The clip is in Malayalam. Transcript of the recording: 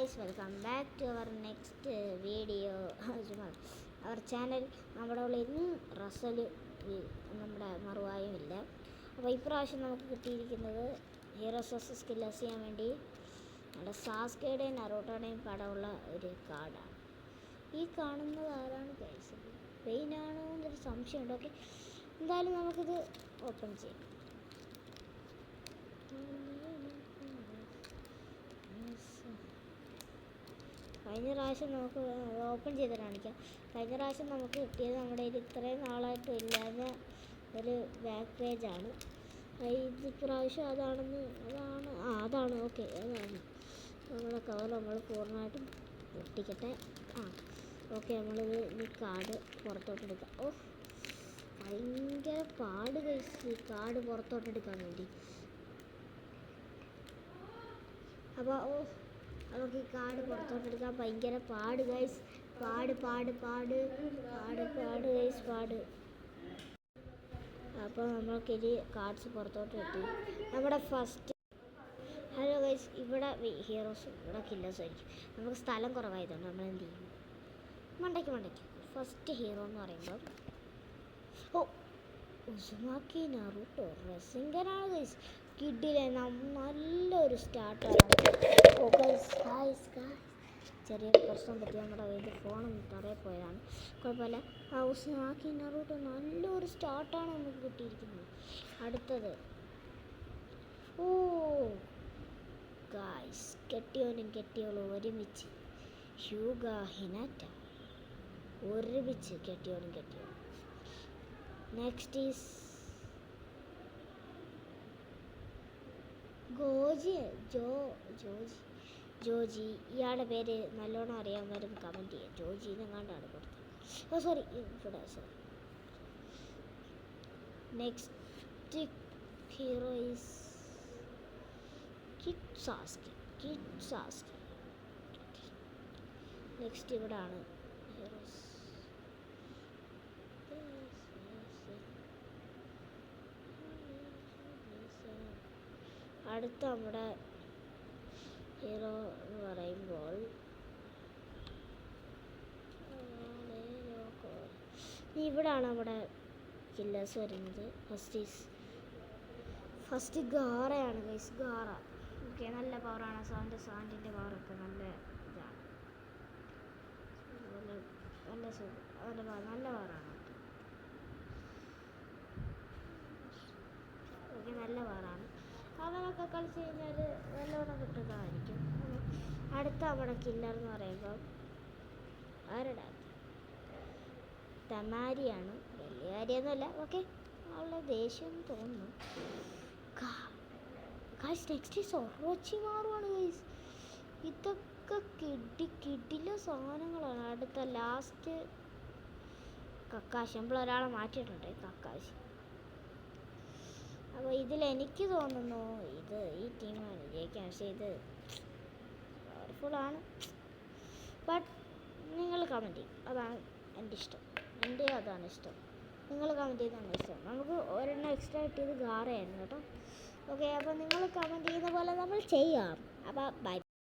guys, welcome back to our next video. Our channel. നമ്മുടെ ഇന്ന് റസൽ നമ്മുടെ മറുവായും ഇല്ല. അപ്പോൾ ഇപ്രാവശ്യം നമുക്ക് കിട്ടിയിരിക്കുന്നത് ഹീറോസ് വേഴ്സസ് കില്ലേഴ്സ് ചെയ്യാൻ വേണ്ടി നമ്മുടെ സാസ്കയുടെയും നറൂട്ടോയുടെയും പടമുള്ള ഒരു കാർഡാണ്. ഈ കാണുന്നത് ആരാണ് ഗൈസ്? പെയിനാണോ എന്നൊരു സംശയമുണ്ട്. ഓക്കെ, എന്തായാലും നമുക്കിത് ഓപ്പൺ ചെയ്യാം. കഴിഞ്ഞ പ്രാവശ്യം നമുക്ക് ഓപ്പൺ ചെയ്ത് കാണിക്കാം. കഴിഞ്ഞ പ്രാവശ്യം നമുക്ക് കിട്ടിയത് നമ്മുടെ കയ്യിൽ ഇത്രയും നാളായിട്ടും ഇല്ലാതെ ഒരു ബാക്ക് പേജാണ്. ഇത് പ്രാവശ്യം അതാണ്. ഓക്കെ, അതാണ് നമ്മുടെ കവർ. നമ്മൾ പൂർണ്ണമായിട്ടും പൊട്ടിക്കട്ടെ. ഓക്കെ, നമ്മളിത് ഈ കാർഡ് പുറത്തോട്ടെടുക്കാം. ഭയങ്കര പാട് കഴിച്ച് ഈ കാർഡ് പുറത്തോട്ടെടുക്കാൻ വേണ്ടി. അപ്പോൾ നമുക്ക് ഈ കാർഡ് പുറത്തോട്ടെടുക്കാൻ ഭയങ്കര പാട് ഗൈസ്. പാട് ഗൈസ്. അപ്പോൾ നമ്മൾക്കിത് കാർഡ്സ് പുറത്തോട്ട് കിട്ടി. നമ്മുടെ ഫസ്റ്റ് ഹലോ ഗൈസ്, ഇവിടെ ഹീറോസും ഇവിടെ കില്ലേഴ്സും ആയിരിക്കും. നമുക്ക് സ്ഥലം കുറവായതുകൊണ്ട് നമ്മൾ എന്ത് ചെയ്യും? മണ്ടയ്ക്ക് ഫസ്റ്റ് ഹീറോ എന്ന് പറയുമ്പോൾ ഉസുമാക്കി നറൂട്ടോ റസിങ്കനാണ് ഗൈസ്. കിഡിലെ നല്ലൊരു സ്റ്റാർട്ടാണ്. ചെറിയ പ്രശ്നം പറ്റി നമ്മുടെ കയ്യിൽ ഫോണൊന്നും തറയിൽ പോയതാണ്. കുഴപ്പമില്ല. ഉസുമാക്കി നറൂട്ടോ നല്ലൊരു സ്റ്റാർട്ടാണ് നമുക്ക് കിട്ടിയിരിക്കുന്നത്. അടുത്തത് ഗായ്സ്, കെട്ടിയോളും ഒരുമിച്ച് ഹ്യൂഗ ഹിനാറ്റ ഒരുമിച്ച് കെട്ടിയോളും. Next is Joji. ഇയാളുടെ പേര് നല്ലോണം അറിയാവുന്നവരും കമൻറ്റ് ചെയ്യാം. ജോജി എന്നെങ്ങാണ്ടാണ് കൊടുത്തത്. Sorry. Next hero is kid Sasuke. Next ഇവിടാണ് ഹീറോസ്. അടുത്ത നമ്മുടെ ഹീറോ എന്ന് പറയുമ്പോൾ ഇവിടാണ് നമ്മുടെ കില്ലേഴ്സ് വരുന്നത്. ഫസ്റ്റ് ഗാറയാണ് ഗൈസ്. ഗാറ ഓക്കെ, നല്ല പവറാണ്. സാൻഡിൻ്റെ പവറൊക്കെ നല്ല ഇതാണ്. നല്ല പവറാണ്. ഓക്കെ, നല്ല പവറാണ്. അവനൊക്കെ കളിച്ച് കഴിഞ്ഞാൽ നല്ലോണം കിട്ടുന്നതായിരിക്കും. അടുത്ത നമ്മുടെ കില്ലർ എന്ന് പറയുമ്പോൾ ആരുടെ തമാരിയാണ്. വലിയ കാര്യമൊന്നുമല്ല. ഓക്കെ, അവളുടെ ദേഷ്യം തോന്നുന്നു. ഗൈസ്, നെക്സ്റ്റ് സൊറോച്ചിമാറുമാണ് ഗൈസ്. ഇതൊക്കെ കിടില സാധനങ്ങളാണ്. അടുത്ത ലാസ്റ്റ് കക്കാശി. നമ്മളൊരാളെ മാറ്റിയിട്ടുണ്ട്, കക്കാശി. അപ്പോൾ ഇതിലെനിക്ക് തോന്നുന്നു ഈ ടീമാണ് ജയിക്കാൻ. പക്ഷേ ഇത് പവർഫുള്ളാണ്. ബട്ട് നിങ്ങൾ കമൻറ്റ് ചെയ്യും. അതാണ് എൻ്റെ ഇഷ്ടം. അതാണ് ഇഷ്ടം. നിങ്ങൾ കമൻറ്റ് ചെയ്താണ് ഇഷ്ടം. നമുക്ക് ഒരെണ്ണം എക്സ്ട്രാ കിട്ടിയത് ഗാറയായിരുന്നു കേട്ടോ. ഓക്കെ, അപ്പോൾ നിങ്ങൾ കമൻറ്റ് ചെയ്യുന്ന പോലെ നമ്മൾ ചെയ്യാം. അപ്പോൾ ബൈ.